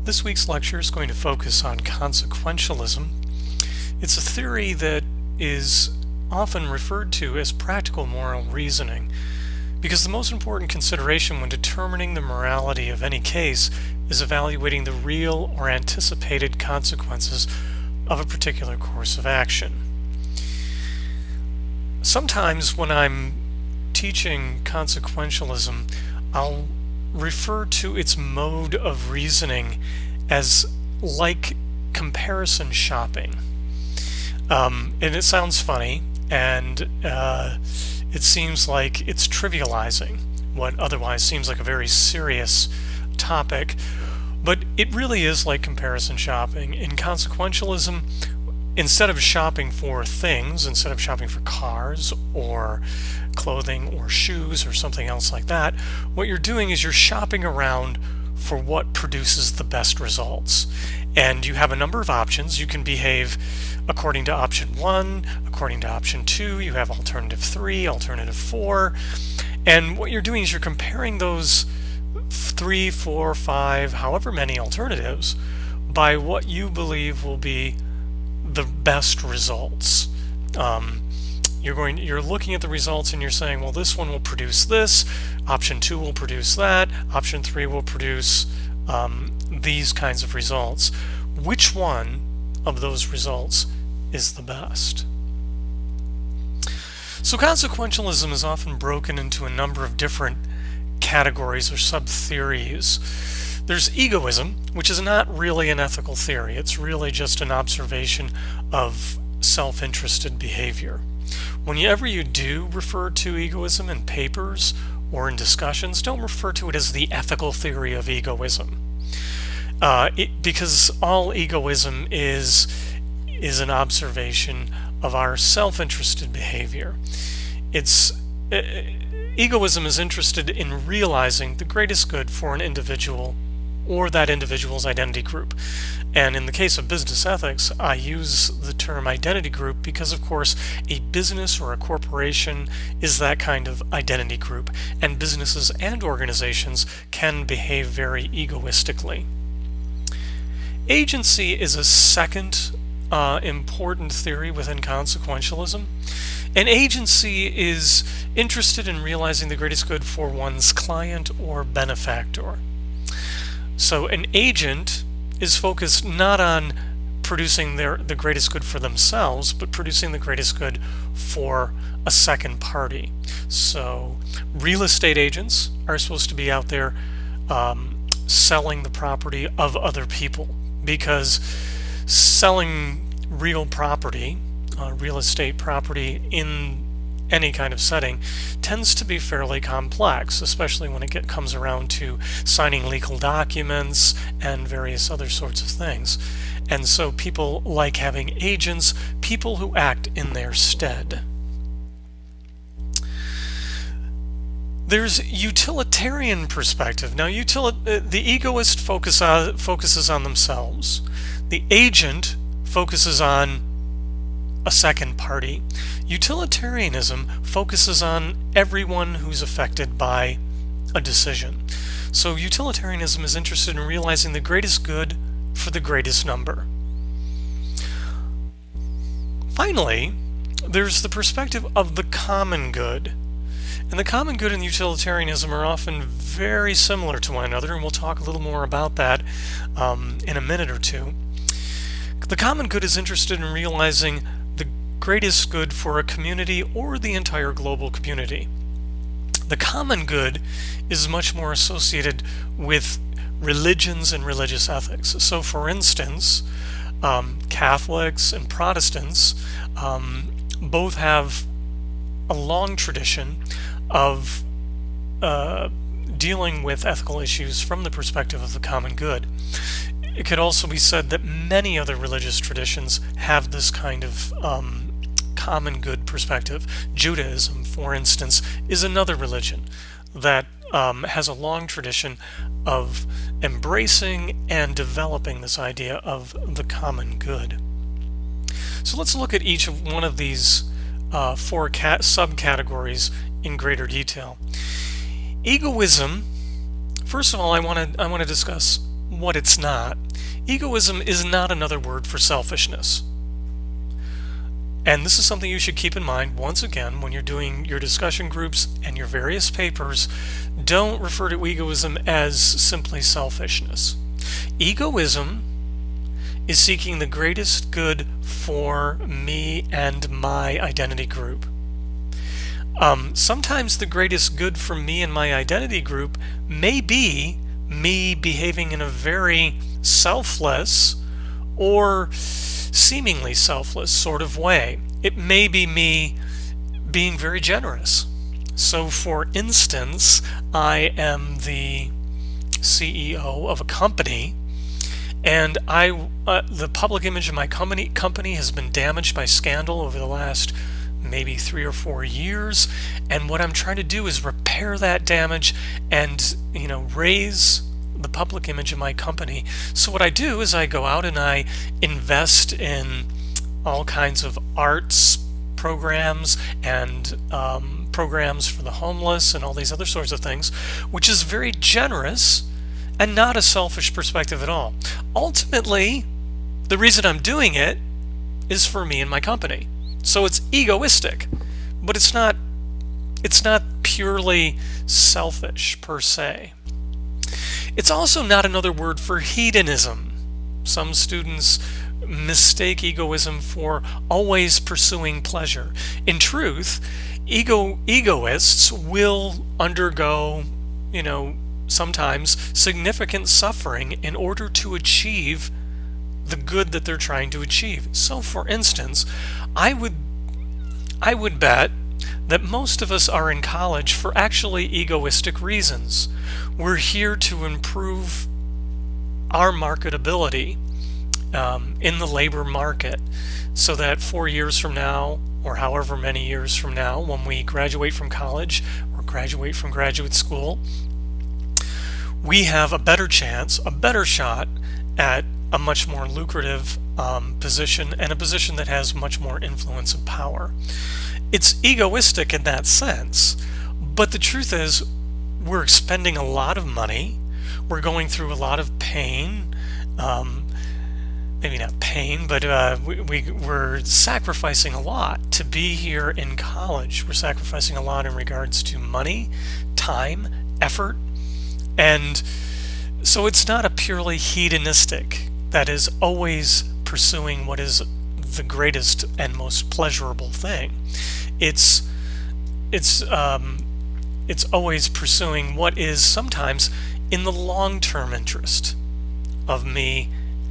This week's lecture is going to focus on consequentialism. It's a theory that is often referred to as practical moral reasoning because the most important consideration when determining the morality of any case is evaluating the real or anticipated consequences of a particular course of action. Sometimes when I'm teaching consequentialism, I'll refer to its mode of reasoning as like comparison shopping. And it sounds funny, and it seems like it's trivializing what otherwise seems like a very serious topic, but it really is like comparison shopping. In consequentialism, instead of shopping for things, instead of shopping for cars or clothing or shoes or something else like that, what you're doing is you're shopping around for what produces the best results. And you have a number of options. You can behave according to option 1, according to option 2, you have alternative 3, alternative 4. And what you're doing is you're comparing those 3, 4, 5, however many alternatives by what you believe will be the best results. You're looking at the results and you're saying, well, this one will produce this, option 2 will produce that, option 3 will produce these kinds of results. Which one of those results is the best? So consequentialism is often broken into a number of different categories or sub-theories. There's egoism, which is not really an ethical theory. It's really just an observation of self-interested behavior. Whenever you do refer to egoism in papers or in discussions, don't refer to it as the ethical theory of egoism. Because all egoism is an observation of our self-interested behavior. Egoism is interested in realizing the greatest good for an individual or that individual's identity group. And in the case of business ethics, I use the term identity group because, of course, a business or a corporation is that kind of identity group, and businesses and organizations can behave very egoistically. Agency is a second important theory within consequentialism. And agency is interested in realizing the greatest good for one's client or benefactor. So an agent is focused not on producing the greatest good for themselves, but producing the greatest good for a second party. So real estate agents are supposed to be out there selling the property of other people, because selling real property, real estate property in any kind of setting tends to be fairly complex, especially when it comes around to signing legal documents and various other sorts of things. And so people like having agents, people who act in their stead. There's utilitarian perspective. Now, the egoist focuses on themselves. The agent focuses on a second party. Utilitarianism focuses on everyone who's affected by a decision. So utilitarianism is interested in realizing the greatest good for the greatest number. Finally, there's the perspective of the common good. And the common good and utilitarianism are often very similar to one another, and we'll talk a little more about that in a minute or two. The common good is interested in realizing the greatest good for a community or the entire global community. The common good is much more associated with religions and religious ethics. So for instance, Catholics and Protestants both have a long tradition of dealing with ethical issues from the perspective of the common good. It could also be said that many other religious traditions have this kind of common good perspective. Judaism, for instance, is another religion that has a long tradition of embracing and developing this idea of the common good. So let's look at each of one of these four subcategories in greater detail. Egoism, first of all, I want to discuss what it's not. Egoism is not another word for selfishness. And this is something you should keep in mind, once again, when you're doing your discussion groups and your various papers. Don't refer to egoism as simply selfishness. Egoism is seeking the greatest good for me and my identity group. Sometimes the greatest good for me and my identity group may be me behaving in a very selfless or seemingly selfless sort of way. It may be me being very generous. So for instance, I am the CEO of a company, and the public image of my company has been damaged by scandal over the last maybe 3 or 4 years, and what I'm trying to do is repair that damage and, raise the public image of my company. So what I do is I go out and I invest in all kinds of arts programs and programs for the homeless and all these other sorts of things, which is very generous and not a selfish perspective at all. Ultimately, the reason I'm doing it is for me and my company. So it's egoistic, but it's not purely selfish per se. It's also not another word for hedonism. Some students mistake egoism for always pursuing pleasure. In truth, egoists will undergo, sometimes significant suffering in order to achieve the good that they're trying to achieve. So for instance, I would bet that most of us are in college for actually egoistic reasons. We're here to improve our marketability in the labor market, so that 4 years from now, or however many years from now, when we graduate from college or graduate from graduate school, we have a better chance, a better shot at a much more lucrative position, and a position that has much more influence and power. It's egoistic in that sense, but the truth is we're expending a lot of money, we're going through a lot of pain, maybe not pain, but we're sacrificing a lot to be here in college. We're sacrificing a lot in regards to money, time, effort, and so it's not a purely hedonistic, that is always pursuing what is the greatest and most pleasurable thing. It's always pursuing what is sometimes in the long-term interest of me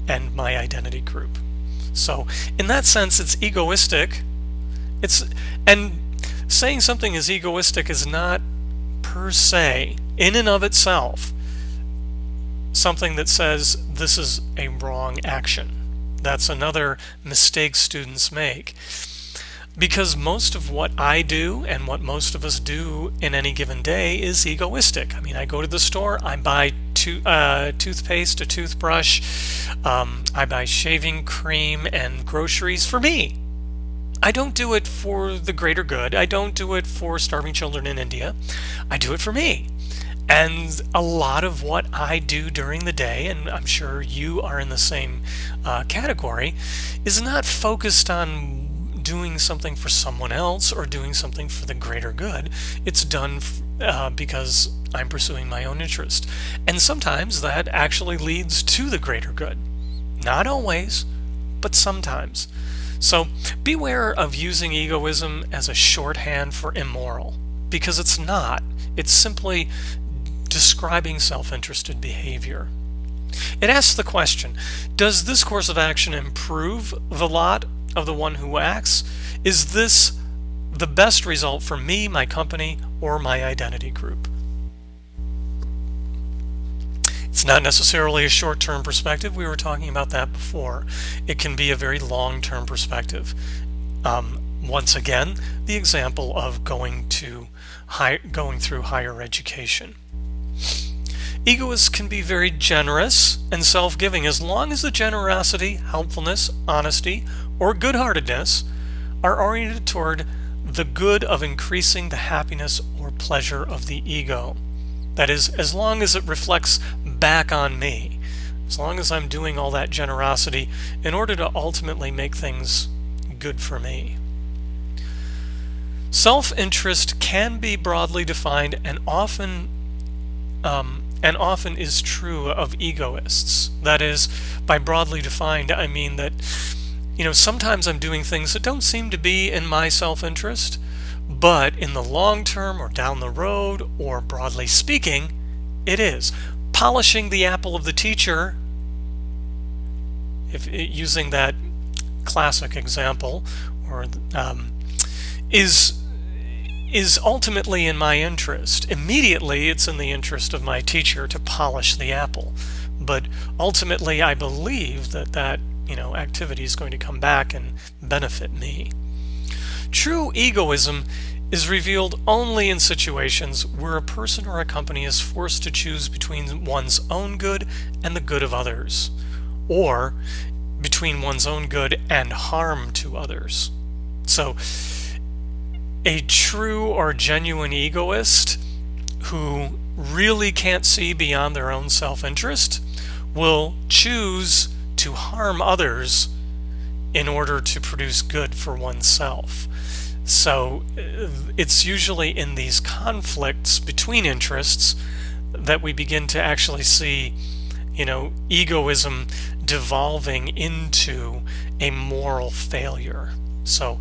and my identity group. So in that sense, it's egoistic. And saying something is egoistic is not per se, in and of itself, something that says this is a wrong action. That's another mistake students make. Because most of what I do and what most of us do in any given day is egoistic. I mean, I go to the store, I buy toothpaste, a toothbrush, I buy shaving cream and groceries for me. I don't do it for the greater good. I don't do it for starving children in India. I do it for me. And a lot of what I do during the day, and I'm sure you are in the same category, is not focused on doing something for someone else or doing something for the greater good. It's done because I'm pursuing my own interest. And sometimes that actually leads to the greater good. Not always, but sometimes. So beware of using egoism as a shorthand for immoral, because it's not. It's simply describing self-interested behavior. It asks the question, does this course of action improve the lot of the one who acts? Is this the best result for me, my company, or my identity group? It's not necessarily a short-term perspective. We were talking about that before. It can be a very long-term perspective. Once again, the example of going through higher education. Egoists can be very generous and self-giving as long as the generosity, helpfulness, honesty, or good-heartedness are oriented toward the good of increasing the happiness or pleasure of the ego. That is, as long as it reflects back on me. as long as I'm doing all that generosity in order to ultimately make things good for me. Self-interest can be broadly defined and often is true of egoists. That is, by broadly defined, I mean that, sometimes I'm doing things that don't seem to be in my self-interest, but in the long term or down the road, or broadly speaking, it is. Polishing the apple of the teacher, if using that classic example, or is ultimately in my interest. Immediately, it's in the interest of my teacher to polish the apple, but ultimately, I believe that activity is going to come back and benefit me. True egoism is revealed only in situations where a person or a company is forced to choose between one's own good and the good of others, or between one's own good and harm to others. So, a true or genuine egoist who really can't see beyond their own self-interest will choose to harm others in order to produce good for oneself. So it's usually in these conflicts between interests that we begin to actually see, egoism devolving into a moral failure. So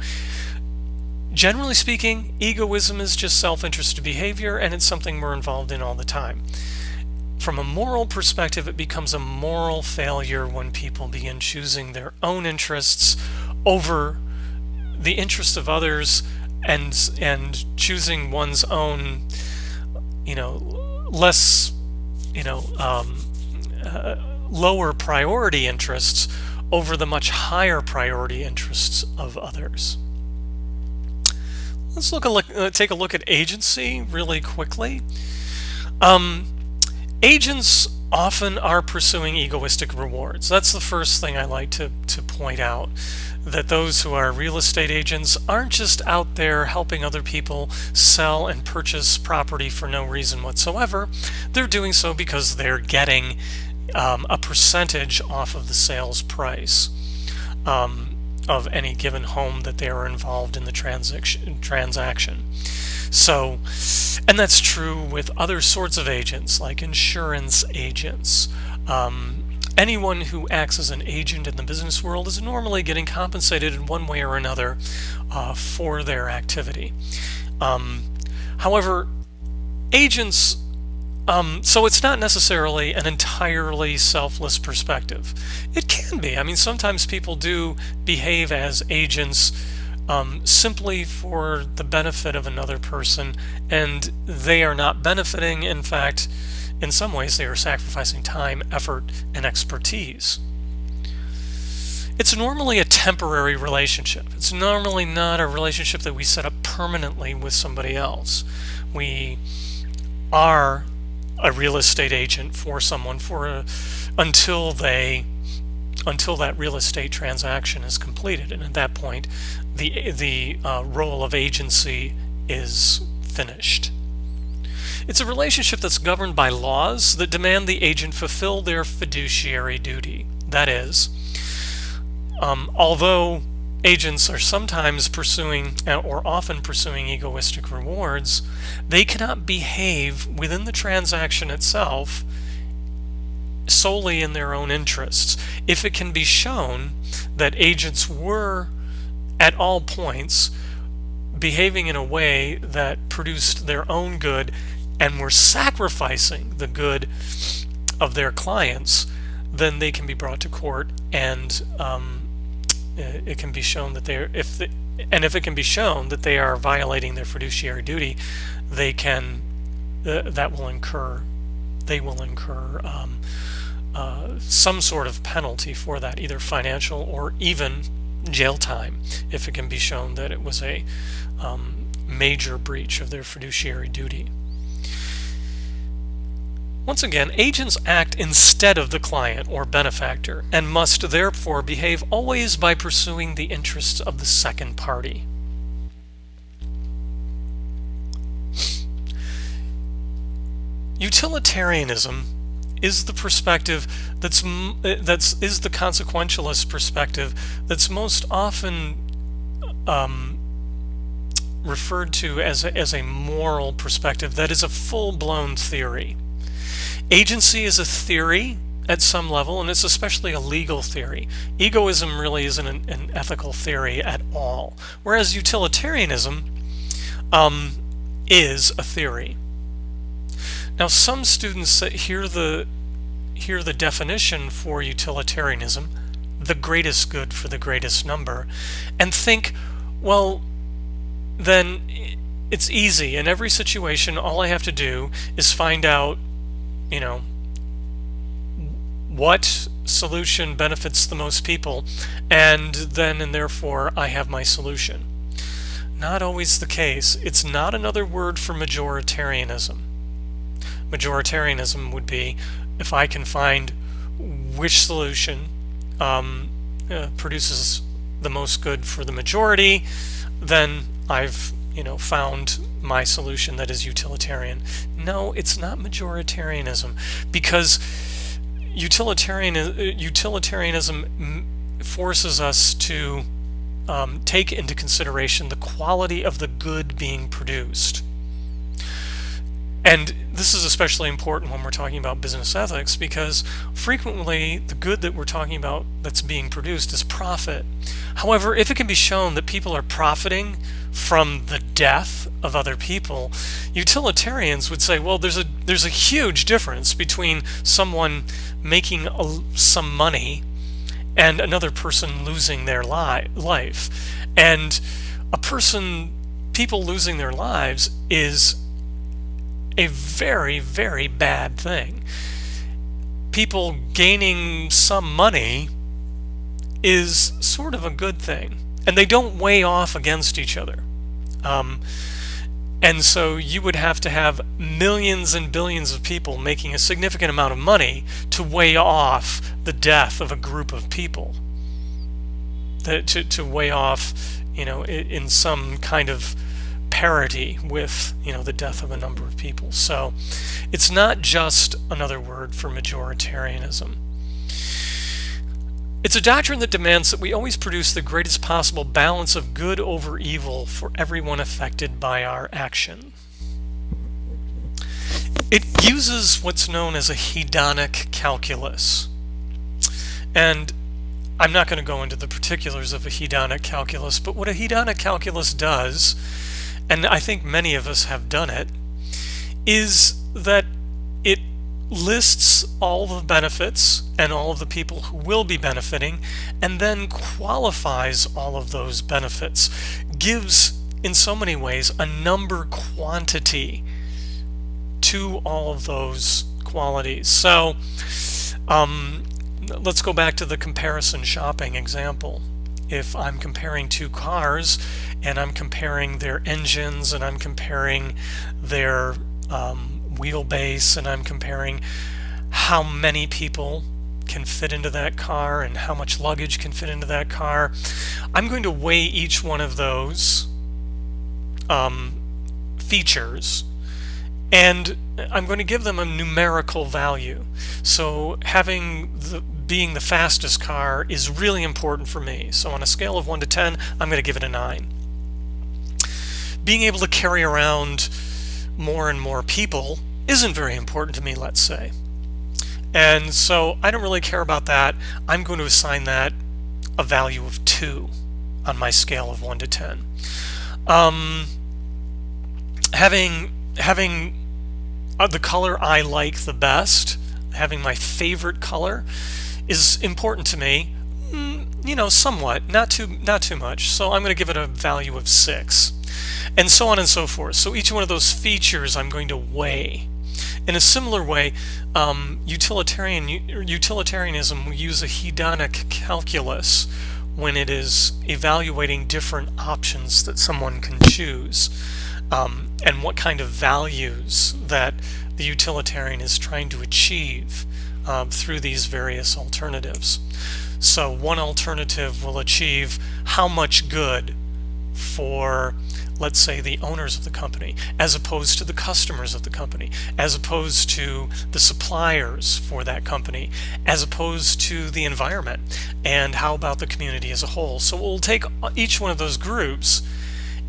generally speaking, egoism is just self-interested behavior, and it's something we're involved in all the time. From a moral perspective, it becomes a moral failure when people begin choosing their own interests over the interests of others, and choosing one's own, less, lower priority interests over the much higher priority interests of others. Let's take a look at agency really quickly. Agents often are pursuing egoistic rewards. That's the first thing I like to point out, that those who are real estate agents aren't just out there helping other people sell and purchase property for no reason whatsoever. They're doing so because they're getting a percentage off of the sales price of any given home that they are involved in the transaction. So, and that's true with other sorts of agents, like insurance agents. Anyone who acts as an agent in the business world is normally getting compensated in one way or another for their activity. However, agents, so it's not necessarily an entirely selfless perspective. It can be. I mean, sometimes people do behave as agents simply for the benefit of another person, and they are not benefiting. In fact, in some ways, they are sacrificing time, effort, and expertise. It's normally a temporary relationship. It's normally not a relationship that we set up permanently with somebody else. We are a real estate agent for someone until that real estate transaction is completed, and at that point, the role of agency is finished. It's a relationship that's governed by laws that demand the agent fulfill their fiduciary duty. That is, although agents are sometimes pursuing, or often pursuing, egoistic rewards, they cannot behave within the transaction itself solely in their own interests. If it can be shown that agents were at all points behaving in a way that produced their own good and were sacrificing the good of their clients, then they can be brought to court, and it can be shown that if it can be shown that they are violating their fiduciary duty, they will incur some sort of penalty for that, either financial or even jail time, if it can be shown that it was a major breach of their fiduciary duty. Once again, agents act instead of the client or benefactor, and must therefore behave always by pursuing the interests of the second party. Utilitarianism is the perspective is the consequentialist perspective that's most often referred to as a moral perspective that is a full-blown theory. Agency is a theory at some level, and it's especially a legal theory. Egoism really isn't an ethical theory at all, whereas utilitarianism is a theory. Now, some students that hear the definition for utilitarianism, the greatest good for the greatest number, and think, well, then it's easy. In every situation, all I have to do is find out, you know, what solution benefits the most people, and therefore I have my solution. Not always the case. It's not another word for majoritarianism. Majoritarianism would be if I can find which solution produces the most good for the majority, then I've found my solution that is utilitarian. No, it's not majoritarianism, because utilitarianism forces us to take into consideration the quality of the good being produced. And this is especially important when we're talking about business ethics, because frequently the good that we're talking about that's being produced is profit. However, if it can be shown that people are profiting from the death of other people, utilitarians would say, well, there's a huge difference between someone making some money and another person losing their life. And people losing their lives is a very, very bad thing. People gaining some money is sort of a good thing, and they don't weigh off against each other. And so you would have to have millions and billions of people making a significant amount of money to weigh off the death of a group of people, to weigh off, in some kind of parity with the death of a number of people. So it's not just another word for majoritarianism. It's a doctrine that demands that we always produce the greatest possible balance of good over evil for everyone affected by our action. It uses what's known as a hedonic calculus. And I'm not going to go into the particulars of a hedonic calculus, but what a hedonic calculus does, and I think many of us have done it, is that it lists all the benefits and all of the people who will be benefiting, and then qualifies all of those benefits, gives in so many ways a number quantity to all of those qualities. So let's go back to the comparison shopping example. If I'm comparing two cars, and I'm comparing their engines, and I'm comparing their wheelbase, and I'm comparing how many people can fit into that car and how much luggage can fit into that car, I'm going to weigh each one of those features, and I'm going to give them a numerical value. So being the fastest car is really important for me. So on a scale of 1 to 10, I'm going to give it a 9. Being able to carry around more and more people isn't very important to me, let's say. And so I don't really care about that. I'm going to assign that a value of 2 on my scale of 1 to 10. Having the color I like the best, having my favorite color, is important to me, somewhat, not too much. So I'm going to give it a value of 6. And so on and so forth. So each one of those features I'm going to weigh. In a similar way, utilitarianism will use a hedonic calculus when it is evaluating different options that someone can choose, and what kind of values that the utilitarian is trying to achieve through these various alternatives. So one alternative will achieve how much good for let's say, the owners of the company, as opposed to the customers of the company, as opposed to the suppliers for that company, as opposed to the environment, and how about the community as a whole. So we'll take each one of those groups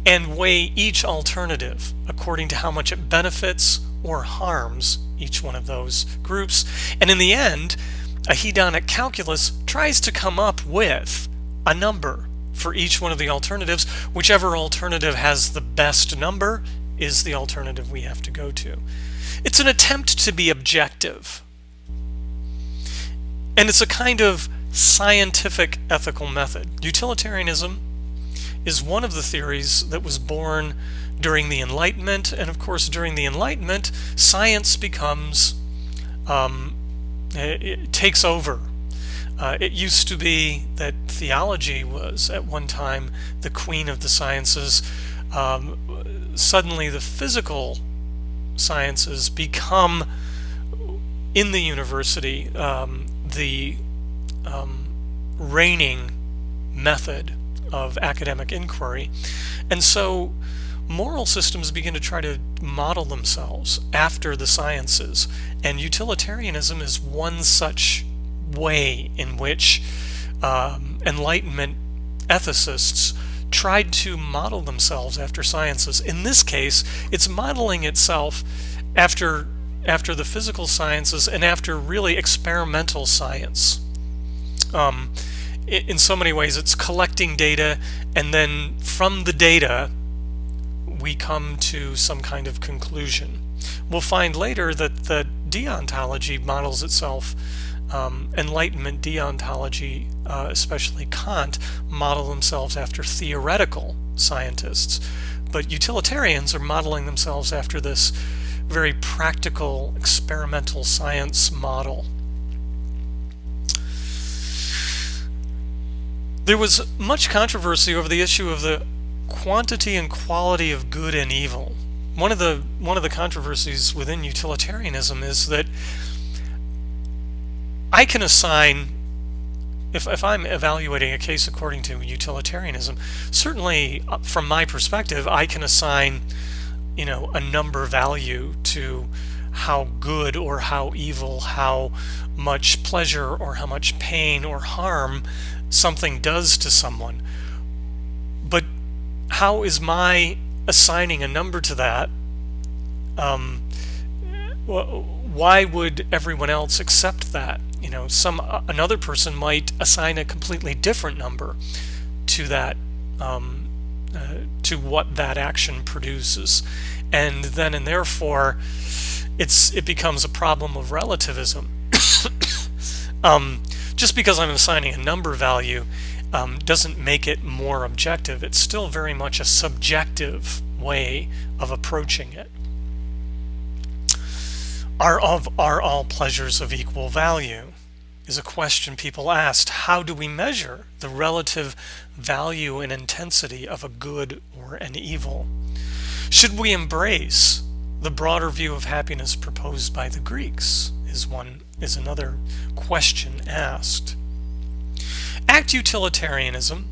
and weigh each alternative according to how much it benefits or harms each one of those groups. And in the end, a hedonic calculus tries to come up with a number for each one of the alternatives. Whichever alternative has the best number is the alternative we have to go to. It's an attempt to be objective. And it's a kind of scientific ethical method. Utilitarianism is one of the theories that was born during the Enlightenment, and of course during the Enlightenment science becomes it takes over. It used to be that theology was at one time the queen of the sciences. Suddenly the physical sciences become, in the university, the reigning method of academic inquiry. And so moral systems begin to try to model themselves after the sciences, and utilitarianism is one such way in which Enlightenment ethicists tried to model themselves after sciences. In this case, it's modeling itself after the physical sciences and after really experimental science. In so many ways, it's collecting data, and then from the data we come to some kind of conclusion. We'll find later that the deontology models itself. Enlightenment deontology, especially Kant, model themselves after theoretical scientists, but utilitarians are modeling themselves after this very practical experimental science model. There was much controversy over the issue of the quantity and quality of good and evil. One of the controversies within utilitarianism is that I can assign, if I'm evaluating a case according to utilitarianism, certainly from my perspective, I can assign, a number value to how good or how evil, how much pleasure or how much pain or harm something does to someone. But how is my assigning a number to that? Why would everyone else accept that? Another person might assign a completely different number to that, to what that action produces, and then and therefore it becomes a problem of relativism. Just because I'm assigning a number value doesn't make it more objective. It's still very much a subjective way of approaching it. Are all pleasures of equal value? Is a question people asked. How do we measure the relative value and intensity of a good or an evil? Should we embrace the broader view of happiness proposed by the Greeks? Is another question asked. Act utilitarianism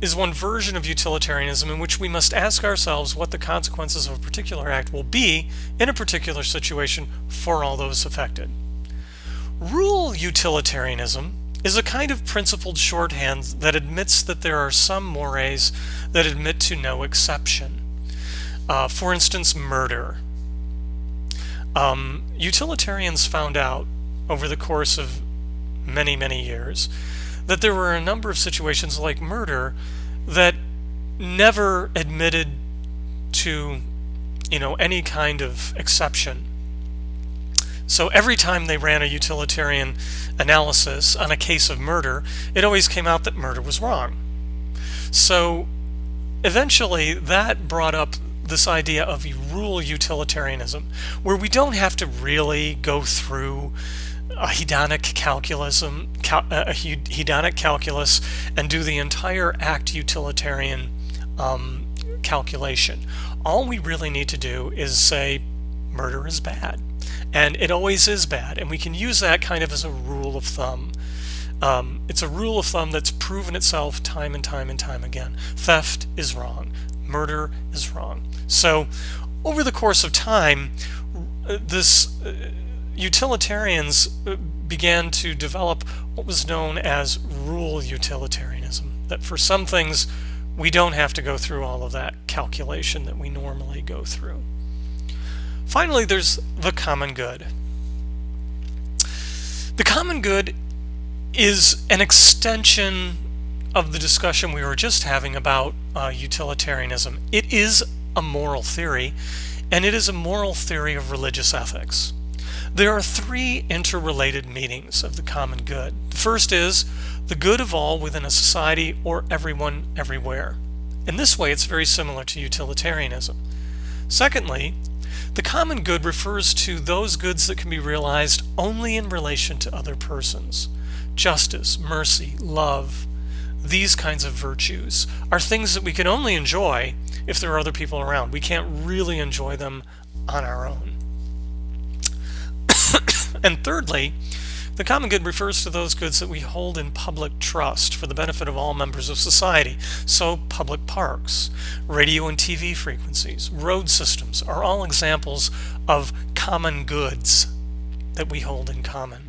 is one version of utilitarianism in which we must ask ourselves what the consequences of a particular act will be in a particular situation for all those affected. Rule utilitarianism is a kind of principled shorthand that admits that there are some mores that admit to no exception. For instance, murder. Utilitarians found out over the course of many years that there were a number of situations like murder that never admitted to any kind of exception. So every time they ran a utilitarian analysis on a case of murder, it always came out that murder was wrong. So eventually that brought up this idea of rule utilitarianism, where we don't have to really go through a hedonic calculus and do the entire act utilitarian calculation. All we really need to do is say murder is bad, and it always is bad, and we can use that kind of as a rule of thumb. It's a rule of thumb that's proven itself time and time and time again. Theft is wrong. Murder is wrong. So over the course of time, utilitarians began to develop what was known as rule utilitarianism, that for some things we don't have to go through all of that calculation that we normally go through. Finally, there's the common good. The common good is an extension of the discussion we were just having about utilitarianism. It is a moral theory, and it is a moral theory of religious ethics. There are three interrelated meanings of the common good. The first is the good of all within a society or everyone everywhere. In this way, it's very similar to utilitarianism. Secondly, the common good refers to those goods that can be realized only in relation to other persons. Justice, mercy, love, these kinds of virtues are things that we can only enjoy if there are other people around. We can't really enjoy them on our own. And thirdly, the common good refers to those goods that we hold in public trust for the benefit of all members of society. So public parks, radio and TV frequencies, road systems are all examples of common goods that we hold in common.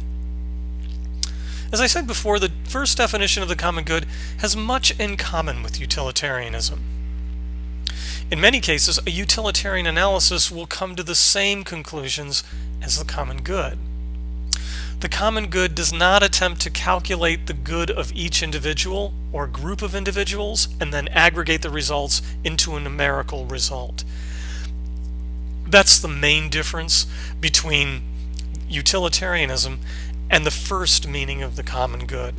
As I said before, the first definition of the common good has much in common with utilitarianism. In many cases, a utilitarian analysis will come to the same conclusions as the common good. The common good does not attempt to calculate the good of each individual or group of individuals and then aggregate the results into a numerical result. That's the main difference between utilitarianism and the first meaning of the common good.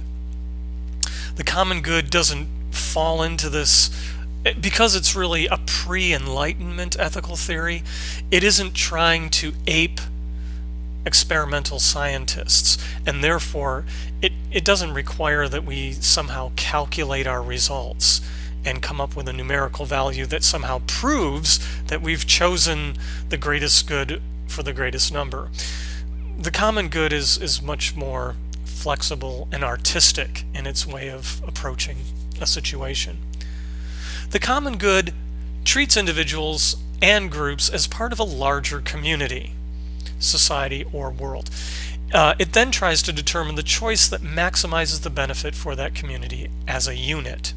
The common good doesn't fall into this because it's really a pre-enlightenment ethical theory. It isn't trying to ape experimental scientists, and therefore it doesn't require that we somehow calculate our results and come up with a numerical value that somehow proves that we've chosen the greatest good for the greatest number. The common good is much more flexible and artistic in its way of approaching a situation. The common good treats individuals and groups as part of a larger community, society, or world. It then tries to determine the choice that maximizes the benefit for that community as a unit.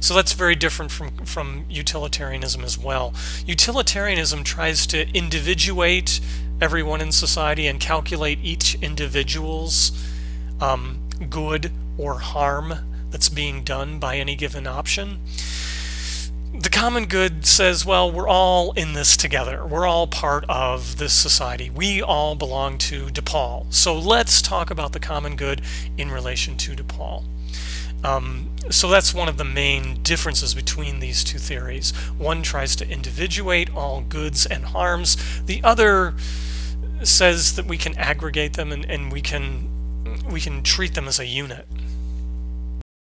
So that's very different from utilitarianism as well. Utilitarianism tries to individuate everyone in society and calculate each individual's good or harm that's being done by any given option. The common good says, well, we're all in this together. We're all part of this society. We all belong to DePaul. So let's talk about the common good in relation to DePaul. So that's one of the main differences between these two theories. One tries to individuate all goods and harms. The other says that we can aggregate them and we can treat them as a unit.